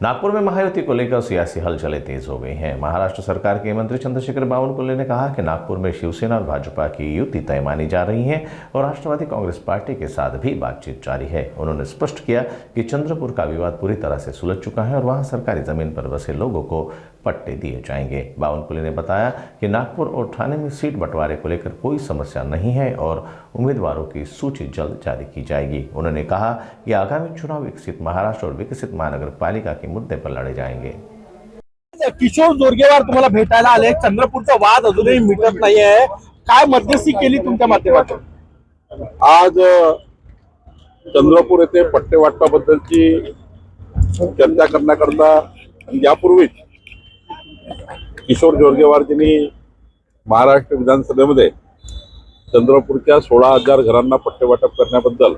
नागपुर में महायुति को लेकर सियासी हलचलें तेज हो गई हैं। महाराष्ट्र सरकार के मंत्री चंद्रशेखर बावनकुळे ने कहा कि नागपुर में शिवसेना और भाजपा की युति तय मानी जा रही है और राष्ट्रवादी कांग्रेस पार्टी के साथ भी बातचीत जारी है। उन्होंने स्पष्ट किया कि चंद्रपुर का विवाद पूरी तरह से सुलझ चुका है और वहां सरकारी जमीन पर बसे लोगों को पट्टे दिए जाएंगे। बावनकुळे ने बताया कि नागपुर और ठाणे में सीट बंटवारे को लेकर कोई समस्या नहीं है और उम्मीदवारों की सूची जल्द जारी की जाएगी। उन्होंने कहा कि आगामी चुनाव विकसित महाराष्ट्र और विकसित महानगर पालिका के मुद्दे पर लड़े जाएंगे। किशोर जोरगेवार तुम्हाला भेटायला आले, चंद्रपूरचा वाद अजूनही मिटत नाहीये, काय मध्यस्थी केली तुमच्या माध्यमातून? आज चंद्रपूर येथे पट्टे वाटपाबद्दलची चर्चा करण्याकरता यापूर्वीच किशोर जोरगेवारजींनी महाराष्ट्र विधानसभेमध्ये चंद्रपूरच्या 16,000 घरांना पट्टे वाटप करण्याबद्दल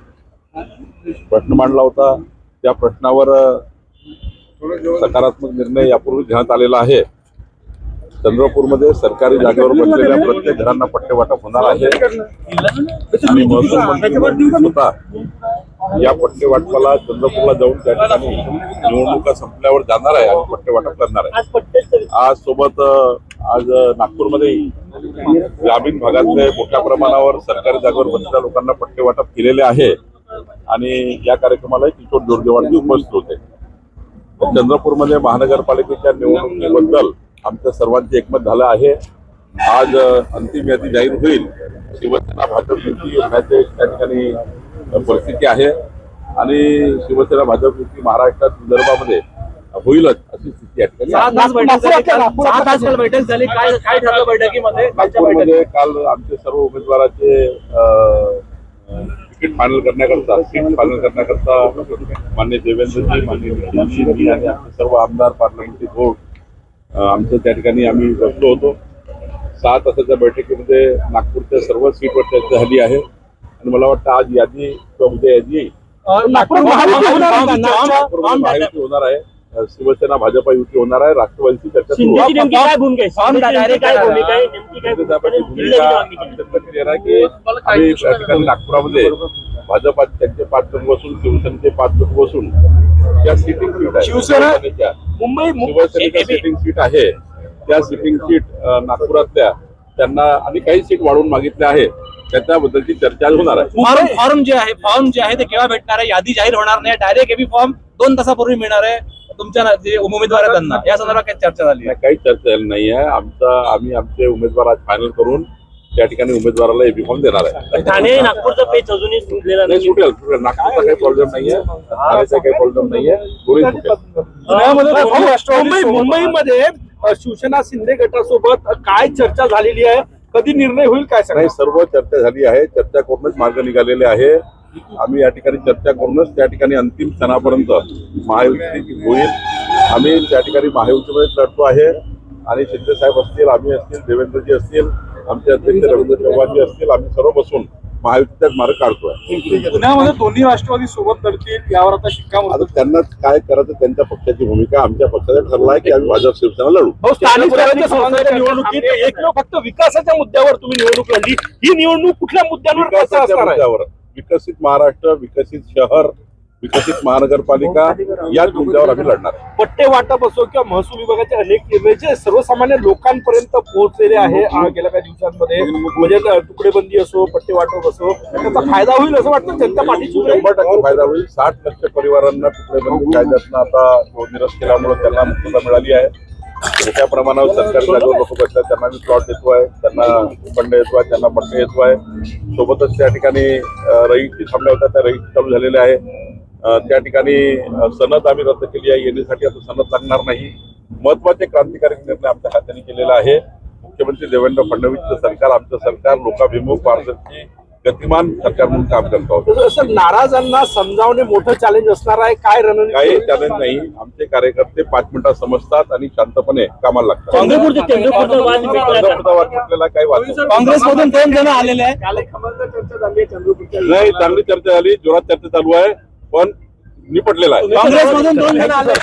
प्रश्न मांडला होता। त्या प्रश्नावर सकारात्मक निर्णय यापूर्वी घेण्यात आलेला आहे। चंद्रपूरमध्ये सरकारी जागेवर बसलेल्या प्रत्येक घरांना पट्टे वाटप होणार आहे आणि महसूल मंत्री स्वतः या पट्टे वाटपाला चंद्रपूरला जाऊन त्या ठिकाणी निवडणुका संपल्यावर जाणार आहे आणि पट्टे वाटप करणार आहे। आज सोबत आज नागपूरमध्ये ग्रामीण भागातले मोठ्या प्रमाणावर सरकारी जागेवर बसलेल्या लोकांना पट्टे वाटप केलेले आहे आणि या कार्यक्रमाला किशोर जोरगेवारजी उपस्थित होते। चंद्रपूरमध्ये महानगरपालिकेच्या निवडणुकीबद्दल आमच्या सर्वांचे एकमत झालं आहे। आज अंतिम यादी जाहीर होईल। शिवसेना भाजप युती होण्याचे त्या ठिकाणी परिस्थिती आहे आणि शिवसेना भाजप युती महाराष्ट्रात विदर्भामध्ये होईलच अशी स्थिती आहे। नागपूरमध्ये काल आमचे सर्व उमेदवाराचे तिकीट फायनल करण्याकरता सीट फायनल करण्याकरता माननीय देवेंद्रजी, माननीय नितीनजी आणि आमचे सर्व आमदार पार्लमेंटरी बोर्ड आमचं त्या ठिकाणी आम्ही बसलो होतो। 6 तासाच्या बैठकीमध्ये नागपूरच्या सर्व सीटवर चर्चा झाली आहे आणि मला वाटतं आज यादी किंवा उद्या यादी महायुती होणार आहे। शिवसेना भाजपा युती होणार आहे। राष्ट्रवादीची चर्चा सुरू आहे की आम्ही त्या ठिकाणी नागपुरामध्ये भाजपाचे त्यांचे 5 लोक बसून शिवसेनेचे 5 लोक बसून त्या सिटिंग सीट आहे शिवसेनेच्या शिवसेनेच्या सिटिंग सीट आहे त्या सिटिंग सीट नागपुरातल्या त्यांना आणि काही सीट वाढवून मागितल्या आहे त्याच्याबद्दलची चर्चा होणार आहे। फॉर्म जे आहे ते केव्हा भेटणार आहे? यादी जाहीर होणार नाही, डायरेक्ट एबी फॉर्म 2 तासापूर्वी मिळणार आहे तुमच्या जे उमेदवार आहेत त्यांना, या संदर्भात काही चर्चा झाली आहे? काही चर्चा झाली नाही आहे। आम्ही आमचे उमेदवार आज फायनल करून त्या ठिकाणी उमेदवाराला एबी फॉर्म देणार आहे। ठाणे नागपूरचा पेच अजूनही सुटलेला नाही। सुटेल नागपूरचा काही प्रॉब्लेम नाहीये, ठाण्याचा काही प्रॉब्लेम नाहीये, मुंबईमध्ये शिवसेना शिंदे गटासोबत काय चर्चा झालेली आहे? कधी निर्णय होईल काय नाही? सर्व चर्चा झाली आहे। चर्चा करूनच मार्ग निघालेले आहे। आम्ही या ठिकाणी चर्चा करूनच त्या ठिकाणी अंतिम क्षणापर्यंत महायुती होईल। आम्ही त्या ठिकाणी महायुतीमध्ये लढतो आहे आणि शिंदे साहेब असतील, आम्ही असतील, देवेंद्रजी असतील, आमचे अध्यक्ष रवींद्र चव्हाणजी असतील, आम्ही सर्व बसून महायुतीचा मार्ग काढतोय। पुण्यामध्ये दोन्ही राष्ट्रवादी सोबत लढतील यावर आता शिक्कामोर्तब त्यांना काय करायचं त्यांच्या पक्षाची भूमिका, आमच्या पक्षाचा ठरला आहे की आम्ही भाजप शिवसेना लढू। स्थानिक स्वराज्य संस्थांच्या निवडणुकीत एक फक्त विकासाच्या मुद्द्यावर तुम्ही निवडणूक लढली, ही निवडणूक कुठल्या मुद्द्यांवर असणार आहे? विकसित महाराष्ट्र, विकसित शहर, विकसित महानगरपालिका या मुद्द्यावर आम्ही लढणार। पट्टे वाटप असो किंवा महसूल विभागाचे अनेक निर्णय जे सर्वसामान्य लोकांपर्यंत पोहोचलेले आहे गेल्या काही दिवसांमध्ये, म्हणजे तुकडेबंदी असो, पट्टे वाटप असो, त्याचा फायदा होईल असं वाटतं जनता पार्टीची? 100% फायदा होईल। 60 लक्ष परिवारांना तुकडेबंदी कायद्यातून आता निरस्त केल्यामुळे त्यांना मुक्तता मिळाली आहे। मोठ्या प्रमाणावर सरकारी जागेवर लोक बसतात, त्यांना मी प्लॉट देतो आहे, त्यांना फंड येतो आहे, त्यांना पट्टे येतो आहे। सोबतच त्या ठिकाणी रहिती थांबल्या होत्या, त्या रहिती चालू झालेल्या आहे। त्या ठिकाणी सनद आम्ही रद्द केली आहे, येण्यासाठी आता सनद लागणार नाही। महत्वाचे क्रांतिकारी निर्णय आमच्या हाताने केलेला आहे। मुख्यमंत्री देवेंद्र फडणवीसचं सरकार, आमचं सरकार लोकाभिमुख, पारदर्शी, गतिमान सरकार म्हणून काम करत आहोत। नाराजांना समजावणे मोठं चॅलेंज असणार आहे, काय रणनीती? काही चॅलेंज नाही। आमचे कार्यकर्ते 5 मिनिटात समजतात आणि शांतपणे कामाला लागतात। चंद्रपूरचा वाद मिटलेला काही वाद नाही। काँग्रेसमधून 2 जण आलेले आहेत, नाही, चांगली चर्चा झाली, जोरात चर्चा चालू आहे, पण निपटलेला आहे। काँग्रेसमधून 2 जण आले।